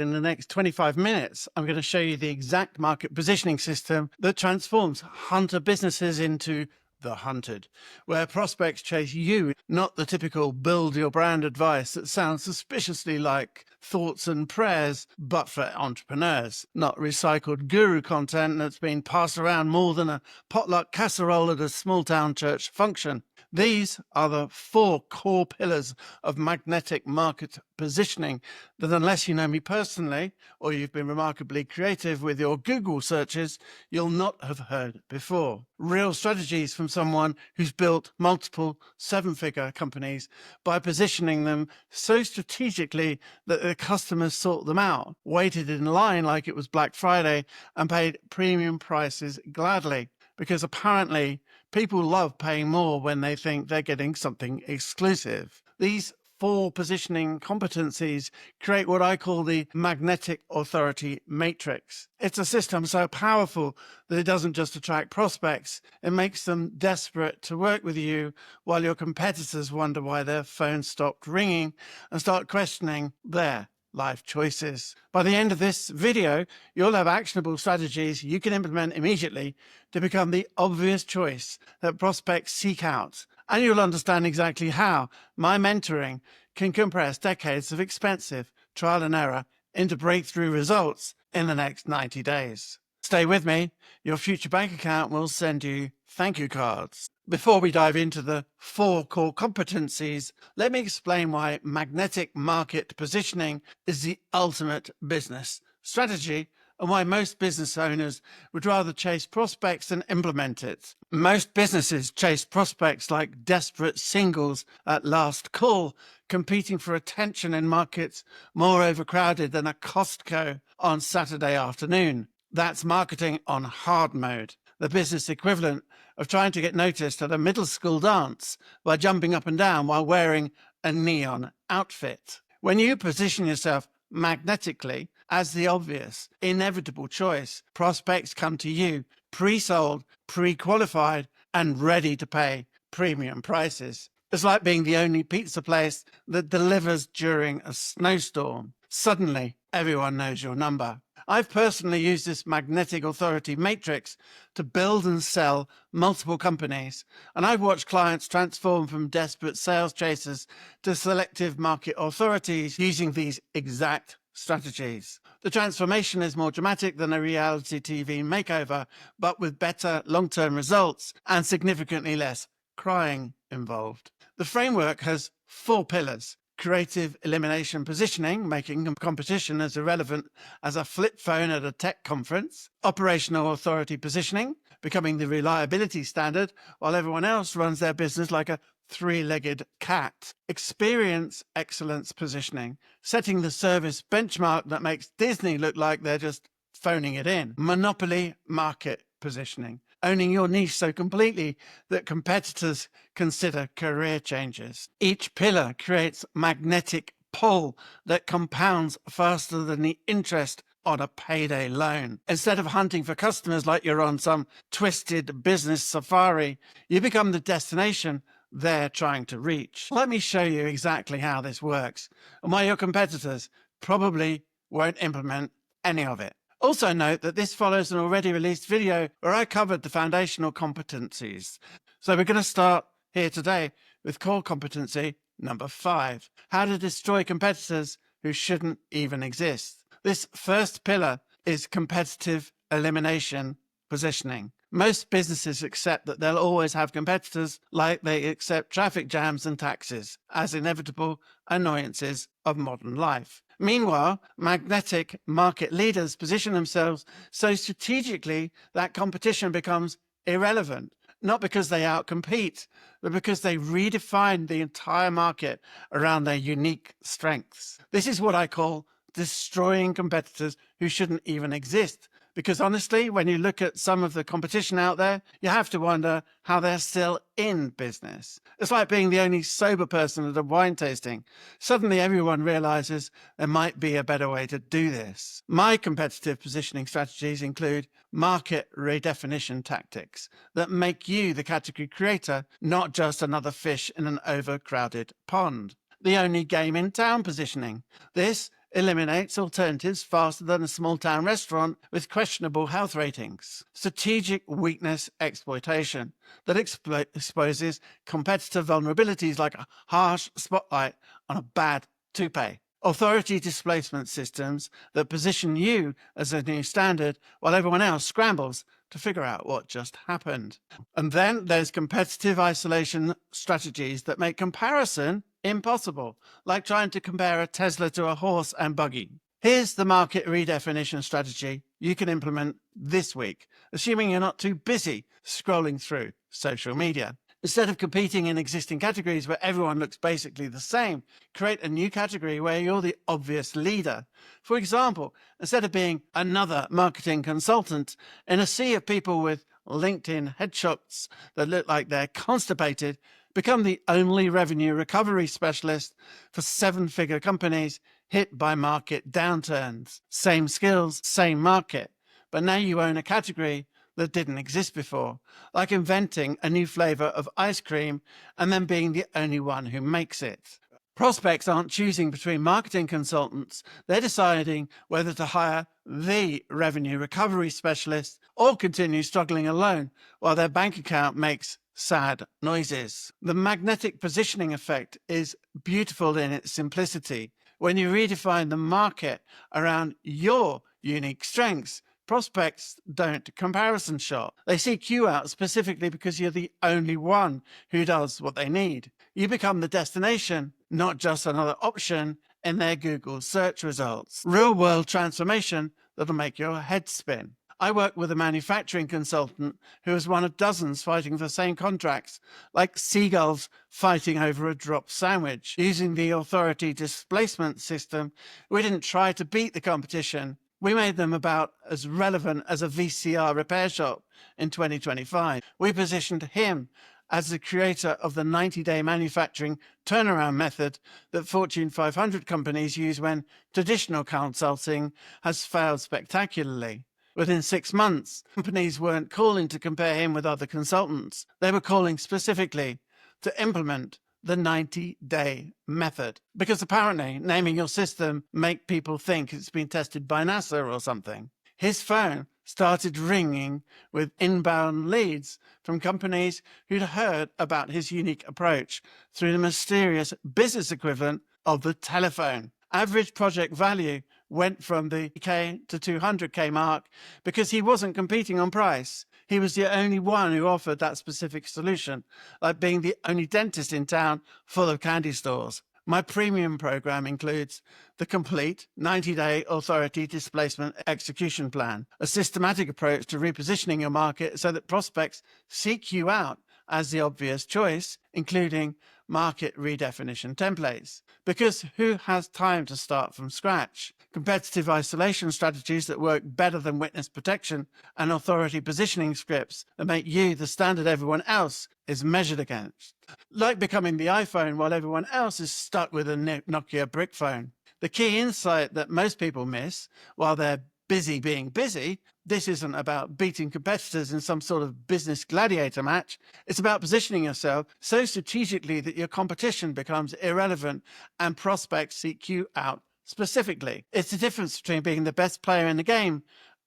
In the next 25 minutes, I'm going to show you the exact market positioning system that transforms hunter businesses into the hunted, where prospects chase you, not the typical build your brand advice that sounds suspiciously like thoughts and prayers, but for entrepreneurs, not recycled guru content that's been passed around more than a potluck casserole at a small town church function. These are the 4 core pillars of magnetic market positioning that, unless you know me personally or you've been remarkably creative with your Google searches, you'll not have heard before. Real strategies from someone who's built multiple 7-figure companies by positioning them so strategically that their customers sought them out, waited in line like it was Black Friday, and paid premium prices gladly. Because apparently people love paying more when they think they're getting something exclusive. These 4 positioning competencies create what I call the magnetic authority matrix. It's a system so powerful that it doesn't just attract prospects, it makes them desperate to work with you, while your competitors wonder why their phone stopped ringing and start questioning their life choices. By the end of this video, you'll have actionable strategies you can implement immediately to become the obvious choice that prospects seek out. And you'll understand exactly how my mentoring can compress decades of expensive trial and error into breakthrough results in the next 90 days. Stay with me. Your future bank account will send you thank you cards. Before we dive into the 4 core competencies, let me explain why magnetic market positioning is the ultimate business strategy and why most business owners would rather chase prospects than implement it. Most businesses chase prospects like desperate singles at last call, competing for attention in markets more overcrowded than a Costco on Saturday afternoon. That's marketing on hard mode, the business equivalent of trying to get noticed at a middle school dance by jumping up and down while wearing a neon outfit. When you position yourself magnetically as the obvious, inevitable choice, prospects come to you pre-sold, pre-qualified, and ready to pay premium prices. It's like being the only pizza place that delivers during a snowstorm. Suddenly, everyone knows your number. I've personally used this magnetic authority matrix to build and sell multiple companies, and I've watched clients transform from desperate sales chasers to selective market authorities using these exact strategies. The transformation is more dramatic than a reality TV makeover, but with better long-term results and significantly less crying involved. The framework has 4 pillars. Creative elimination positioning, making competition as irrelevant as a flip phone at a tech conference. Operational authority positioning, becoming the reliability standard while everyone else runs their business like a 3-legged cat. Experience excellence positioning, setting the service benchmark that makes Disney look like they're just phoning it in. Monopoly market positioning, owning your niche so completely that competitors consider career changes. Each pillar creates magnetic pull that compounds faster than the interest on a payday loan. Instead of hunting for customers like you're on some twisted business safari, you become the destination they're trying to reach. Let me show you exactly how this works and why your competitors probably won't implement any of it. Also note that this follows an already released video where I covered the foundational competencies. So we're going to start here today with core competency number 5, how to destroy competitors who shouldn't even exist. This first pillar is competitive elimination positioning. Most businesses accept that they'll always have competitors, like they accept traffic jams and taxes as inevitable annoyances of modern life. Meanwhile, magnetic market leaders position themselves so strategically that competition becomes irrelevant, not because they outcompete, but because they redefine the entire market around their unique strengths. This is what I call destroying competitors who shouldn't even exist. Because honestly, when you look at some of the competition out there, you have to wonder how they're still in business. It's like being the only sober person at a wine tasting. Suddenly everyone realizes there might be a better way to do this. My competitive positioning strategies include market redefinition tactics that make you the category creator, not just another fish in an overcrowded pond. The only game in town positioning. This eliminates alternatives faster than a small town restaurant with questionable health ratings. Strategic weakness exploitation that exposes competitor vulnerabilities like a harsh spotlight on a bad toupee. Authority displacement systems that position you as a new standard while everyone else scrambles to figure out what just happened. And then there's competitive isolation strategies that make comparison impossible, like trying to compare a Tesla to a horse and buggy. Here's the market redefinition strategy you can implement this week, assuming you're not too busy scrolling through social media. Instead of competing in existing categories where everyone looks basically the same, create a new category where you're the obvious leader. For example, instead of being another marketing consultant in a sea of people with LinkedIn headshots that look like they're constipated, become the only revenue recovery specialist for seven-figure companies hit by market downturns. Same skills, same market, but now you own a category that didn't exist before, like inventing a new flavor of ice cream and then being the only one who makes it. Prospects aren't choosing between marketing consultants. They're deciding whether to hire the revenue recovery specialist or continue struggling alone while their bank account makes sad noises. The magnetic positioning effect is beautiful in its simplicity. When you redefine the market around your unique strengths, prospects don't comparison shop. They seek you out specifically because you're the only one who does what they need. You become the destination, not just another option in their Google search results. Real-world transformation that'll make your head spin. I work with a manufacturing consultant who is one of dozens fighting for the same contracts, like seagulls fighting over a dropped sandwich. Using the authority displacement system, we didn't try to beat the competition. We made them about as relevant as a VCR repair shop in 2025. We positioned him as the creator of the 90-day manufacturing turnaround method that Fortune 500 companies use when traditional consulting has failed spectacularly. Within 6 months, companies weren't calling to compare him with other consultants. They were calling specifically to implement the 90-day method. Because apparently naming your system make people think it's been tested by NASA or something. His phone started ringing with inbound leads from companies who'd heard about his unique approach through the mysterious business equivalent of the telephone. Average project value went from the K to 200K mark because he wasn't competing on price. He was the only one who offered that specific solution, like being the only dentist in town full of candy stores. My premium program includes the complete 90-day authority displacement execution plan, a systematic approach to repositioning your market so that prospects seek you out as the obvious choice, including market redefinition templates. Because who has time to start from scratch? Competitive isolation strategies that work better than witness protection and authority positioning scripts that make you the standard everyone else is measured against. Like becoming the iPhone while everyone else is stuck with a Nokia brick phone. The key insight that most people miss while they're busy being busy, this isn't about beating competitors in some sort of business gladiator match. It's about positioning yourself so strategically that your competition becomes irrelevant and prospects seek you out specifically. It's the difference between being the best player in the game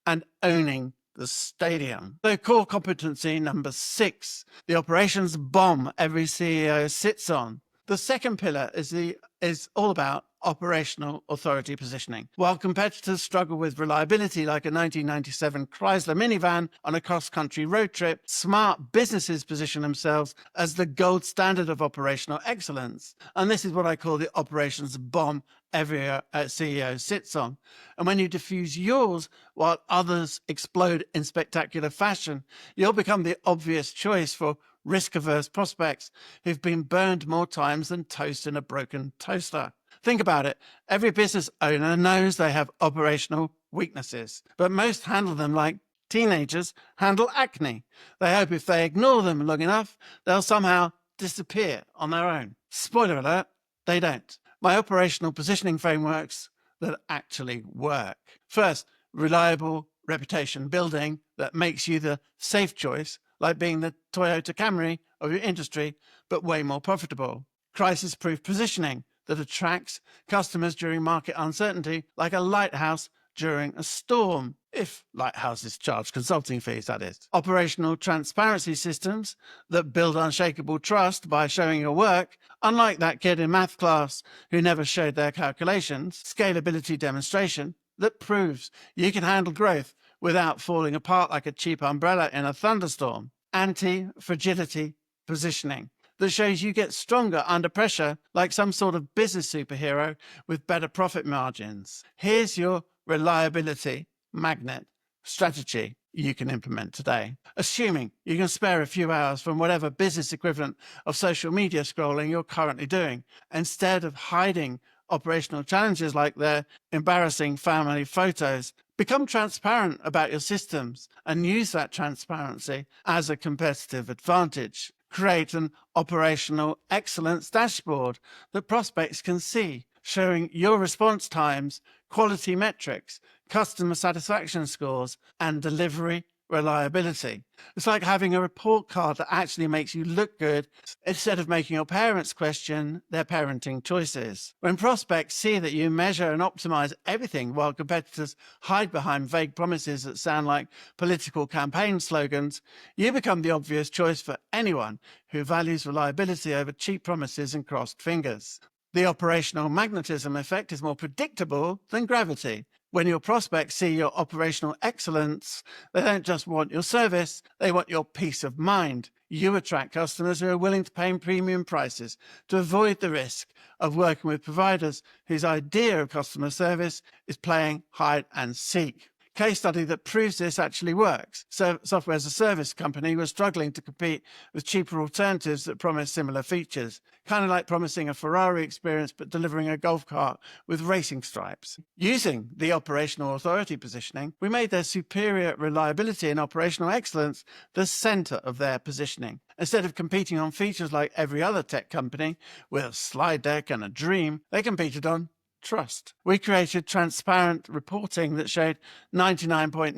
and owning the stadium. So core competency number 6, the operations bomb every CEO sits on. The second pillar is all about operational authority positioning. While competitors struggle with reliability like a 1997 Chrysler minivan on a cross-country road trip, smart businesses position themselves as the gold standard of operational excellence. And this is what I call the operations bomb every CEO sits on. And when you diffuse yours while others explode in spectacular fashion, you'll become the obvious choice for risk-averse prospects who've been burned more times than toast in a broken toaster. Think about it. Every business owner knows they have operational weaknesses, but most handle them like teenagers handle acne. They hope if they ignore them long enough, they'll somehow disappear on their own. Spoiler alert, they don't. My operational positioning frameworks that actually work. First, reliable reputation building that makes you the safe choice, like being the Toyota Camry of your industry, but way more profitable. Crisis-proof positioning that attracts customers during market uncertainty, like a lighthouse during a storm, if lighthouses charge consulting fees, that is. Operational transparency systems that build unshakable trust by showing your work, unlike that kid in math class who never showed their calculations. Scalability demonstration that proves you can handle growth without falling apart like a cheap umbrella in a thunderstorm. Anti-fragility positioning that shows you get stronger under pressure like some sort of business superhero with better profit margins. Here's your reliability magnet strategy you can implement today. Assuming you can spare a few hours from whatever business equivalent of social media scrolling you're currently doing, instead of hiding operational challenges like their embarrassing family photos, become transparent about your systems and use that transparency as a competitive advantage. Create an operational excellence dashboard that prospects can see, showing your response times, quality metrics, customer satisfaction scores, and delivery reliability. It's like having a report card that actually makes you look good instead of making your parents question their parenting choices. When prospects see that you measure and optimize everything while competitors hide behind vague promises that sound like political campaign slogans, you become the obvious choice for anyone who values reliability over cheap promises and crossed fingers. The operational magnetism effect is more predictable than gravity. When your prospects see your operational excellence, they don't just want your service, they want your peace of mind. You attract customers who are willing to pay premium prices to avoid the risk of working with providers whose idea of customer service is playing hide and seek. Case study that proves this actually works. Software as a service company was struggling to compete with cheaper alternatives that promise similar features, kind of like promising a Ferrari experience but delivering a golf cart with racing stripes. Using the operational authority positioning, we made their superior reliability and operational excellence the center of their positioning. Instead of competing on features like every other tech company with a slide deck and a dream, they competed on trust. We created transparent reporting that showed 99.9%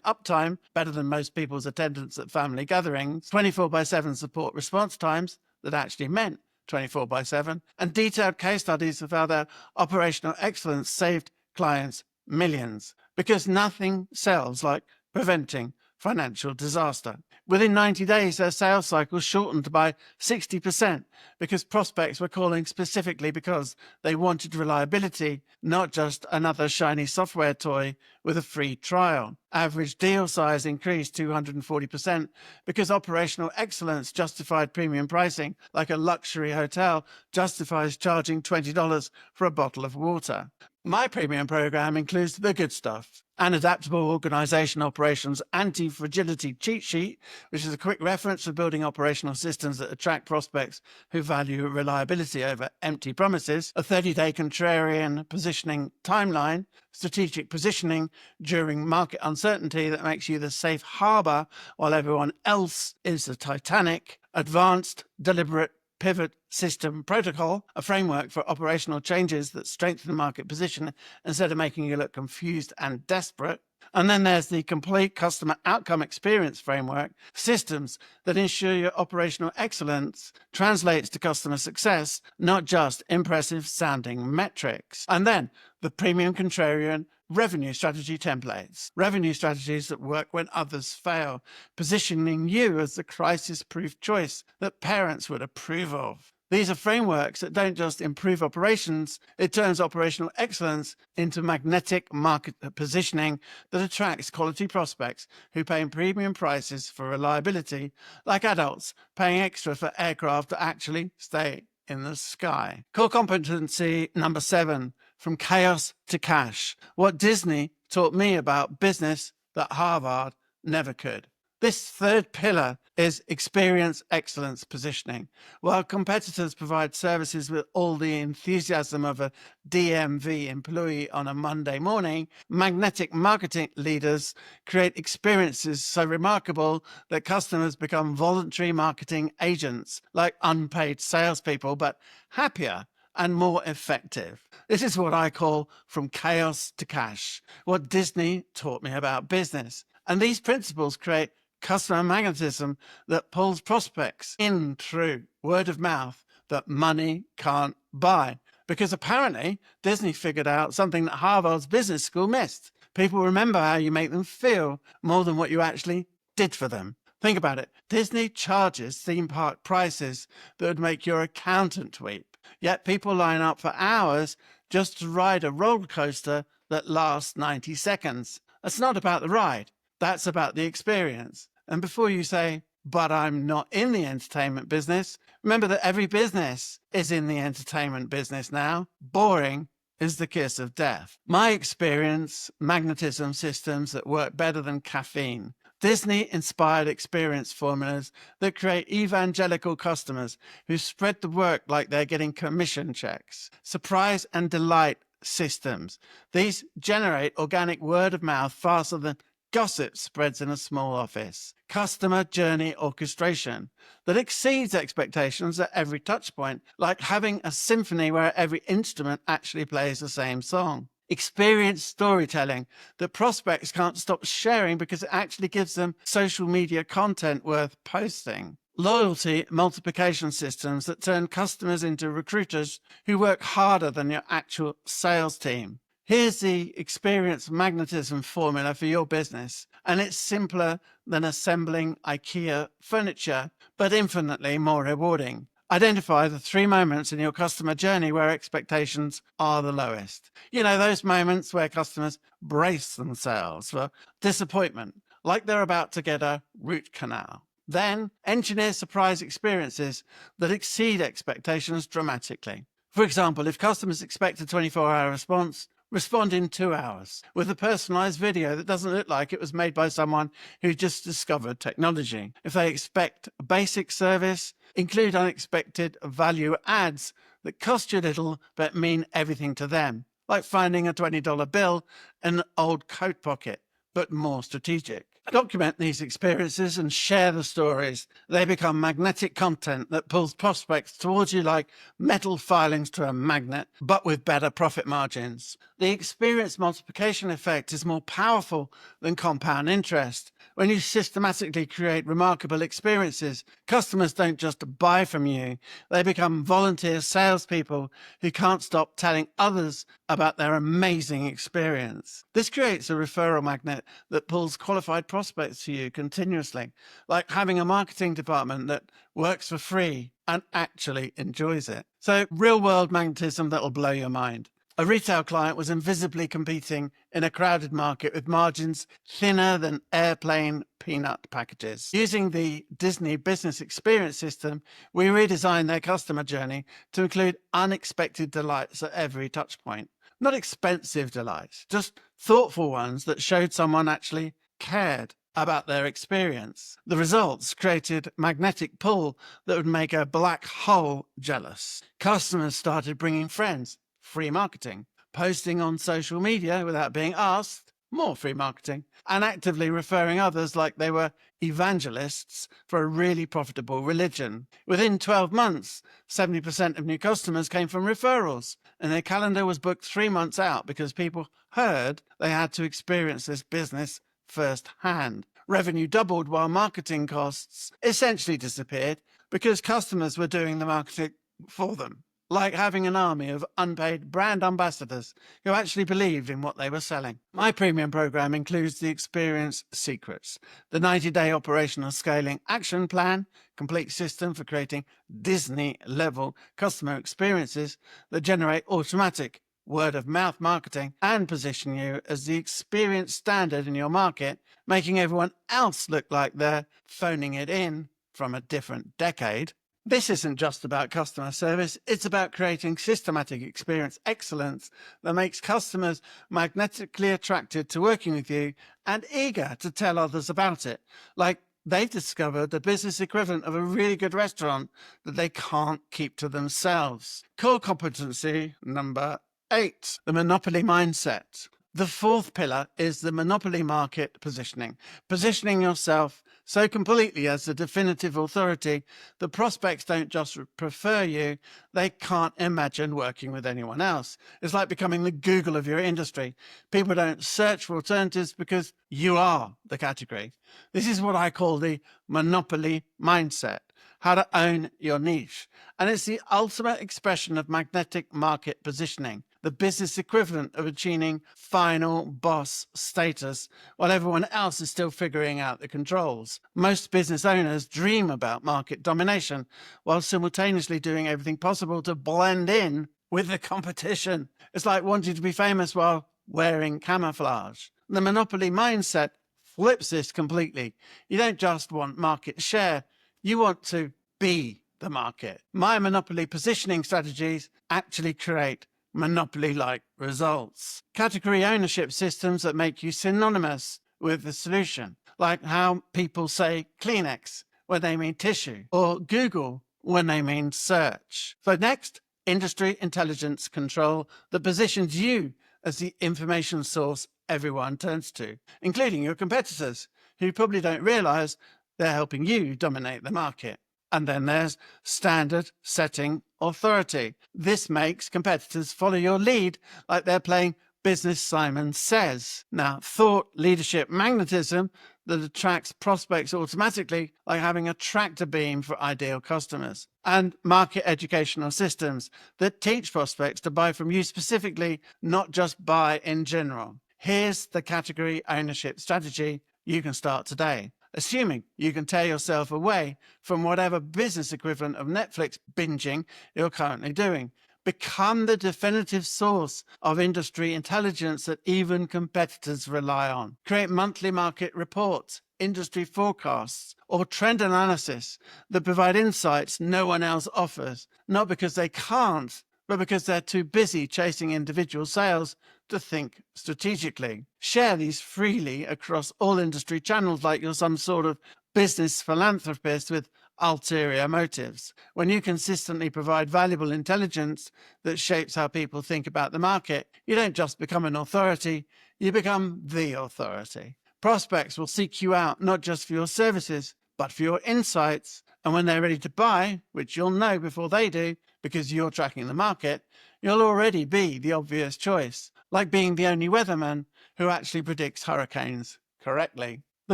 uptime, better than most people's attendance at family gatherings, 24/7 support response times that actually meant 24/7, and detailed case studies of how their operational excellence saved clients millions. Because nothing sells like preventing financial disaster. Within 90 days, their sales cycle shortened by 60% because prospects were calling specifically because they wanted reliability, not just another shiny software toy with a free trial. Average deal size increased 240% because operational excellence justified premium pricing, like a luxury hotel justifies charging $20 for a bottle of water. My premium program includes the good stuff: an adaptable organization operations anti-fragility cheat sheet, which is a quick reference for building operational systems that attract prospects who value reliability over empty promises, a 30-day contrarian positioning timeline, strategic positioning during market uncertainty that makes you the safe harbor while everyone else is the Titanic, advanced, deliberate pivot system protocol, a framework for operational changes that strengthen the market position instead of making you look confused and desperate. And then there's the complete customer outcome experience framework, systems that ensure your operational excellence translates to customer success, not just impressive sounding metrics. And then the premium contrarian revenue strategy templates, revenue strategies that work when others fail, positioning you as the crisis-proof choice that parents would approve of. These are frameworks that don't just improve operations, it turns operational excellence into magnetic market positioning that attracts quality prospects who pay premium prices for reliability, like adults paying extra for aircraft that actually stay in the sky. Core competency number 7, from chaos to cash. What Disney taught me about business that Harvard never could. This third pillar is experience excellence positioning. While competitors provide services with all the enthusiasm of a DMV employee on a Monday morning, magnetic marketing leaders create experiences so remarkable that customers become voluntary marketing agents, like unpaid salespeople, but happier and more effective. This is what I call from chaos to cash, what Disney taught me about business. And these principles create customer magnetism that pulls prospects in through word of mouth that money can't buy. because apparently Disney figured out something that Harvard's business school missed. People remember how you make them feel more than what you actually did for them. Think about it. Disney charges theme park prices that would make your accountant weep. Yet people line up for hours just to ride a roller coaster that lasts 90 seconds. That's not about the ride. That's about the experience. And before you say, but I'm not in the entertainment business, remember that every business is in the entertainment business now. Boring is the kiss of death. My experience, magnetism systems that work better than caffeine. Disney-inspired experience formulas that create evangelical customers who spread the work like they're getting commission checks. Surprise and delight systems. These generate organic word of mouth faster than gossip spreads in a small office. Customer journey orchestration that exceeds expectations at every touch point, like having a symphony where every instrument actually plays the same song. Experience storytelling that prospects can't stop sharing because it actually gives them social media content worth posting. Loyalty multiplication systems that turn customers into recruiters who work harder than your actual sales team. Here's the experience magnetism formula for your business, and it's simpler than assembling IKEA furniture, but infinitely more rewarding. Identify the 3 moments in your customer journey where expectations are the lowest. You know, those moments where customers brace themselves for disappointment, like they're about to get a root canal. Then engineer surprise experiences that exceed expectations dramatically. For example, if customers expect a 24-hour response, respond in 2 hours with a personalized video that doesn't look like it was made by someone who just discovered technology. If they expect a basic service, include unexpected value adds that cost you little but mean everything to them, like finding a $20 bill in an old coat pocket, but more strategic. Document these experiences and share the stories. They become magnetic content that pulls prospects towards you like metal filings to a magnet, but with better profit margins. The experience multiplication effect is more powerful than compound interest. When you systematically create remarkable experiences, customers don't just buy from you, they become volunteer salespeople who can't stop telling others about their amazing experience. This creates a referral magnet that pulls qualified prospects to you continuously, like having a marketing department that works for free and actually enjoys it. So, real-world magnetism that'll blow your mind. A retail client was invisibly competing in a crowded market with margins thinner than airplane peanut packages. Using the Disney Business Experience System, we redesigned their customer journey to include unexpected delights at every touch point. Not expensive delights, just thoughtful ones that showed someone actually cared about their experience. The results created magnetic pull that would make a black hole jealous. Customers started bringing friends. Free marketing, posting on social media without being asked, more free marketing, and actively referring others like they were evangelists for a really profitable religion. Within 12 months, 70% of new customers came from referrals, and their calendar was booked 3 months out because people heard they had to experience this business firsthand. Revenue doubled while marketing costs essentially disappeared because customers were doing the marketing for them. Like having an army of unpaid brand ambassadors who actually believed in what they were selling. My premium program includes the Experience Secrets, the 90-day operational scaling action plan, complete system for creating Disney-level customer experiences that generate automatic word-of-mouth marketing and position you as the experience standard in your market, making everyone else look like they're phoning it in from a different decade. This isn't just about customer service, it's about creating systematic experience excellence that makes customers magnetically attracted to working with you and eager to tell others about it. Like they've discovered the business equivalent of a really good restaurant that they can't keep to themselves. Core competency number 8, the monopoly mindset. The 4th pillar is the monopoly market positioning. Positioning yourself so completely as the definitive authority that prospects don't just prefer you, they can't imagine working with anyone else. It's like becoming the Google of your industry. People don't search for alternatives because you are the category. This is what I call the monopoly mindset. how to own your niche. And it's the ultimate expression of magnetic market positioning, the business equivalent of achieving final boss status while everyone else is still figuring out the controls. Most business owners dream about market domination while simultaneously doing everything possible to blend in with the competition. It's like wanting to be famous while wearing camouflage. The monopoly mindset flips this completely. You don't just want market share, you want to be the market. My monopoly positioning strategies actually create monopoly-like results. Category ownership systems that make you synonymous with the solution, like how people say Kleenex when they mean tissue, or Google when they mean search. So next, industry intelligence control that positions you as the information source everyone turns to, including your competitors, who probably don't realize they're helping you dominate the market. And then there's standard setting authority. This makes competitors follow your lead like they're playing business Simon Says. Now, thought leadership magnetism that attracts prospects automatically, like having a tractor beam for ideal customers. And market educational systems that teach prospects to buy from you specifically, not just buy in general. Here's the category ownership strategy you can start today, assuming you can tear yourself away from whatever business equivalent of Netflix binging you're currently doing. Become the definitive source of industry intelligence that even competitors rely on. Create monthly market reports, industry forecasts, or trend analysis that provide insights no one else offers, not because they can't, but because they're too busy chasing individual sales to think strategically. Share these freely across all industry channels like you're some sort of business philanthropist with ulterior motives. When you consistently provide valuable intelligence that shapes how people think about the market, you don't just become an authority, you become the authority. Prospects will seek you out not just for your services, but for your insights. And when they're ready to buy, which you'll know before they do because you're tracking the market, you'll already be the obvious choice, like being the only weatherman who actually predicts hurricanes correctly. The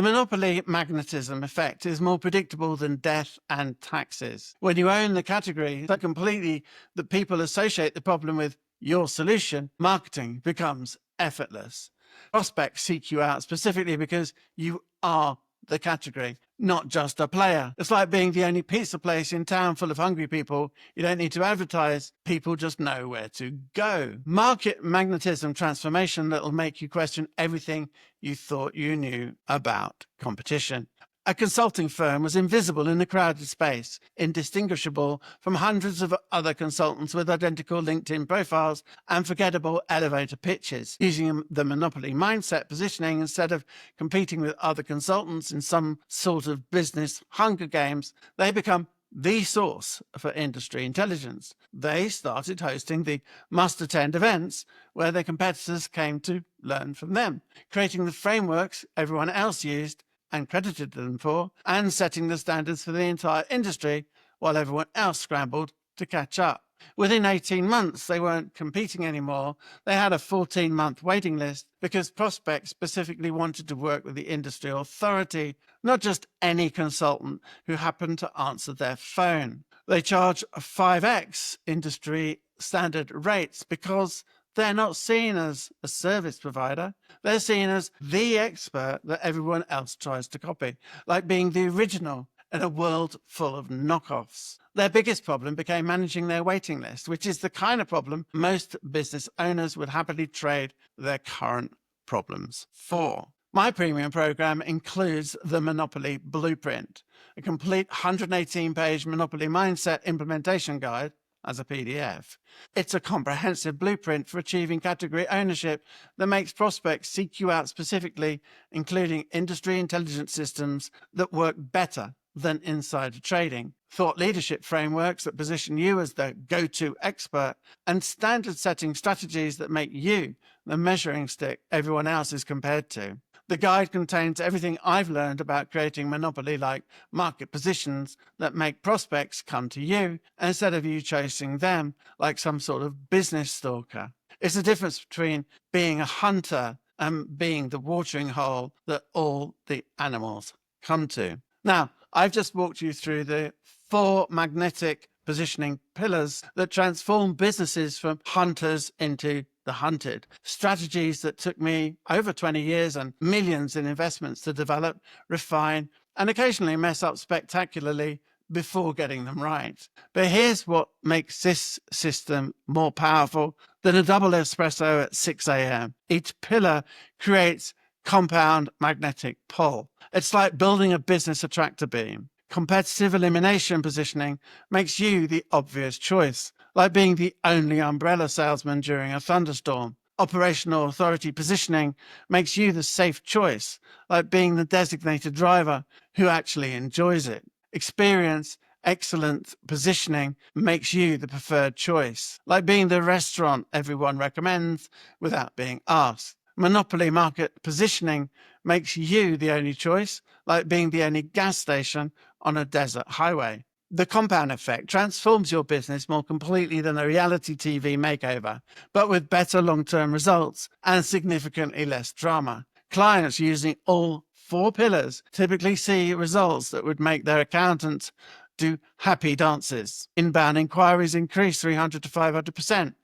monopoly magnetism effect is more predictable than death and taxes. When you own the category so completely that people associate the problem with your solution, marketing becomes effortless. Prospects seek you out specifically because you are the category, not just a player. It's like being the only pizza place in town full of hungry people. You don't need to advertise. People just know where to go. Market magnetism transformation that'll make you question everything you thought you knew about competition. A consulting firm was invisible in a crowded space, indistinguishable from hundreds of other consultants with identical LinkedIn profiles and forgettable elevator pitches. Using the monopoly mindset positioning instead of competing with other consultants in some sort of business Hunger Games, they become the source for industry intelligence. They started hosting the must-attend events where their competitors came to learn from them, creating the frameworks everyone else used and credited them for, and setting the standards for the entire industry while everyone else scrambled to catch up. Within 18 months, they weren't competing anymore. They had a 14-month waiting list because prospects specifically wanted to work with the industry authority, not just any consultant who happened to answer their phone. They charge 5x industry standard rates because they're not seen as a service provider. They're seen as the expert that everyone else tries to copy, like being the original in a world full of knockoffs. Their biggest problem became managing their waiting list, which is the kind of problem most business owners would happily trade their current problems for. My premium program includes the Monopoly Blueprint, a complete 118-page Monopoly Mindset implementation guide as a PDF. It's a comprehensive blueprint for achieving category ownership that makes prospects seek you out specifically, including industry intelligence systems that work better than insider trading, thought leadership frameworks that position you as the go-to expert, and standard setting strategies that make you the measuring stick everyone else is compared to. The guide contains everything I've learned about creating monopoly-like market positions that make prospects come to you instead of you chasing them like some sort of business stalker. It's the difference between being a hunter and being the watering hole that all the animals come to. Now, I've just walked you through the 4 magnetic positioning pillars that transform businesses from hunters into the hunted. Strategies that took me over 20 years and millions in investments to develop, refine, and occasionally mess up spectacularly before getting them right. But here's what makes this system more powerful than a double espresso at 6 a.m. Each pillar creates compound magnetic pull. It's like building a business attractor beam. Competitive elimination positioning makes you the obvious choice, like being the only umbrella salesman during a thunderstorm. Operational authority positioning makes you the safe choice, like being the designated driver who actually enjoys it. Experience excellent positioning makes you the preferred choice, like being the restaurant everyone recommends without being asked. Monopoly market positioning makes you the only choice, like being the only gas station on a desert highway. The compound effect transforms your business more completely than a reality TV makeover, but with better long-term results and significantly less drama. Clients using all 4 pillars typically see results that would make their accountant do happy dances. Inbound inquiries increase 300 to 500%.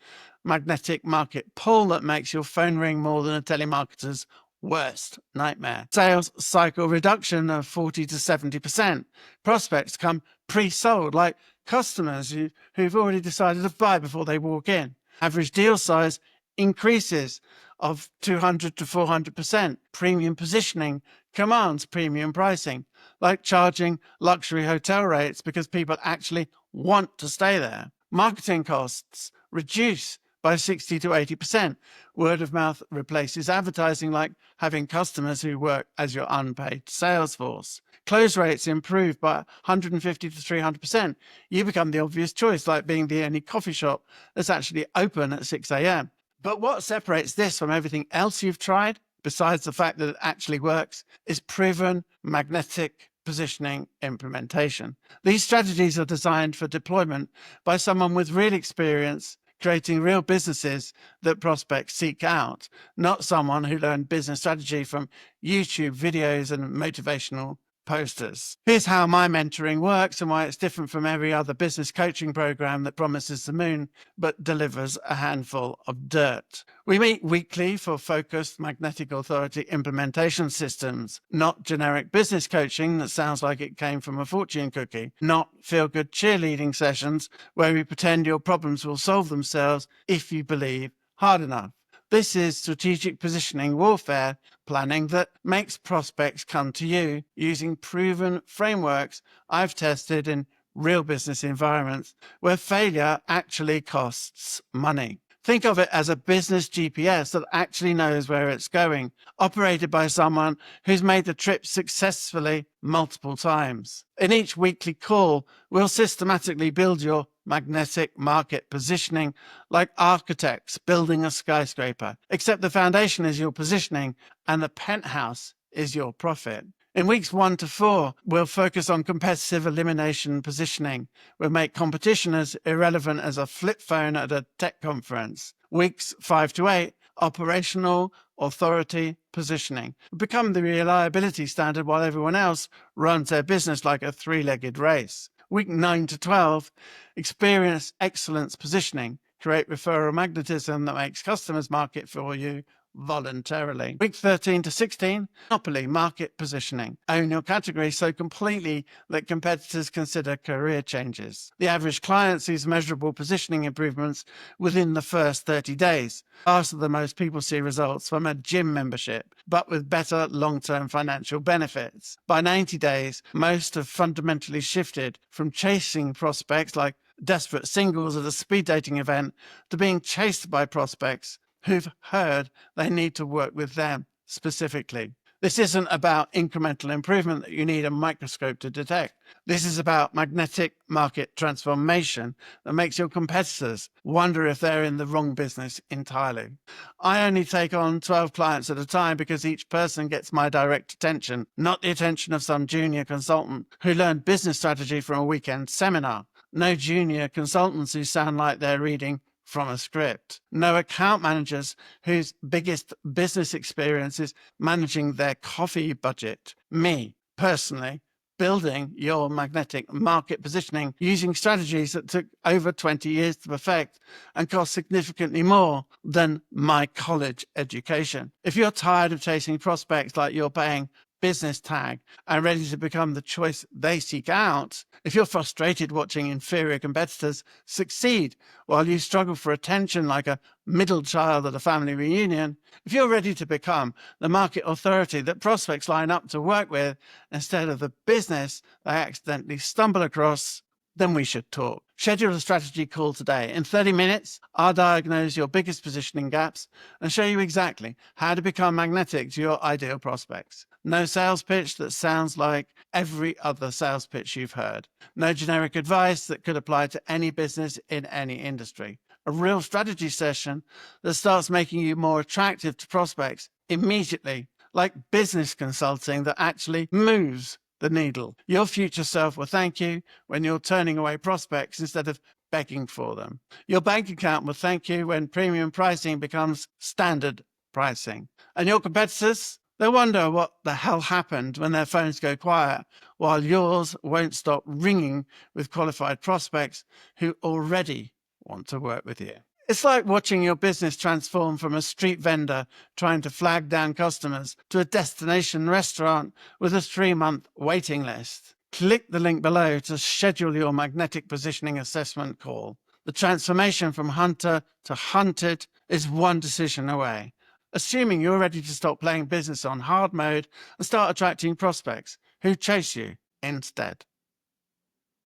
Magnetic market pull that makes your phone ring more than a telemarketer's worst nightmare. Sales cycle reduction of 40 to 70%. Prospects come pre-sold, like customers who've already decided to buy before they walk in. Average deal size increases of 200 to 400%. Premium positioning commands premium pricing, like charging luxury hotel rates because people actually want to stay there. Marketing costs reduce by 60 to 80%. Word of mouth replaces advertising, like having customers who work as your unpaid sales force. Close rates improve by 150 to 300%. You become the obvious choice, like being the only coffee shop that's actually open at 6 a.m. But what separates this from everything else you've tried, besides the fact that it actually works, is proven magnetic positioning implementation. These strategies are designed for deployment by someone with real experience creating real businesses that prospects seek out, not someone who learned business strategy from YouTube videos and motivational posters. Here's how my mentoring works and why it's different from every other business coaching program that promises the moon but delivers a handful of dirt. We meet weekly for focused magnetic authority implementation systems, not generic business coaching that sounds like it came from a fortune cookie, not feel-good cheerleading sessions where we pretend your problems will solve themselves if you believe hard enough. This is strategic positioning warfare planning that makes prospects come to you using proven frameworks I've tested in real business environments where failure actually costs money. Think of it as a business GPS that actually knows where it's going, operated by someone who's made the trip successfully multiple times. In each weekly call, we'll systematically build your magnetic market positioning like architects building a skyscraper, except the foundation is your positioning and the penthouse is your profit. In weeks 1 to 4, we'll focus on competitive elimination positioning. We'll make competition as irrelevant as a flip phone at a tech conference. Weeks 5 to 8, operational authority positioning. Become the reliability standard while everyone else runs their business like a 3-legged race. Week 9 to 12, experience excellence positioning. Create referral magnetism that makes customers market for you voluntarily. Week 13 to 16, monopoly market positioning. Own your category so completely that competitors consider career changes. The average client sees measurable positioning improvements within the first 30 days. Faster than most people see results from a gym membership, but with better long-term financial benefits. By 90 days, most have fundamentally shifted from chasing prospects like desperate singles at a speed dating event to being chased by prospects who've heard they need to work with them specifically. This isn't about incremental improvement that you need a microscope to detect. This is about magnetic market transformation that makes your competitors wonder if they're in the wrong business entirely. I only take on 12 clients at a time because each person gets my direct attention, not the attention of some junior consultant who learned business strategy from a weekend seminar. No junior consultants who sound like they're reading from a script. No account managers whose biggest business experience is managing their coffee budget. Me, personally, building your magnetic market positioning using strategies that took over 20 years to perfect and cost significantly more than my college education. If you're tired of chasing prospects like you're paying business tag and ready to become the choice they seek out, if you're frustrated watching inferior competitors succeed while you struggle for attention like a middle child at a family reunion, if you're ready to become the market authority that prospects line up to work with instead of the business they accidentally stumble across, then we should talk. Schedule a strategy call today. In 30 minutes, I'll diagnose your biggest positioning gaps and show you exactly how to become magnetic to your ideal prospects. No sales pitch that sounds like every other sales pitch you've heard. No generic advice that could apply to any business in any industry. A real strategy session that starts making you more attractive to prospects immediately, like business consulting that actually moves the needle. Your future self will thank you when you're turning away prospects instead of begging for them. Your bank account will thank you when premium pricing becomes standard pricing. And your competitors, they'll wonder what the hell happened when their phones go quiet, while yours won't stop ringing with qualified prospects who already want to work with you. It's like watching your business transform from a street vendor trying to flag down customers to a destination restaurant with a 3-month waiting list. Click the link below to schedule your magnetic positioning assessment call. The transformation from hunter to hunted is one decision away, assuming you're ready to stop playing business on hard mode and start attracting prospects who chase you instead.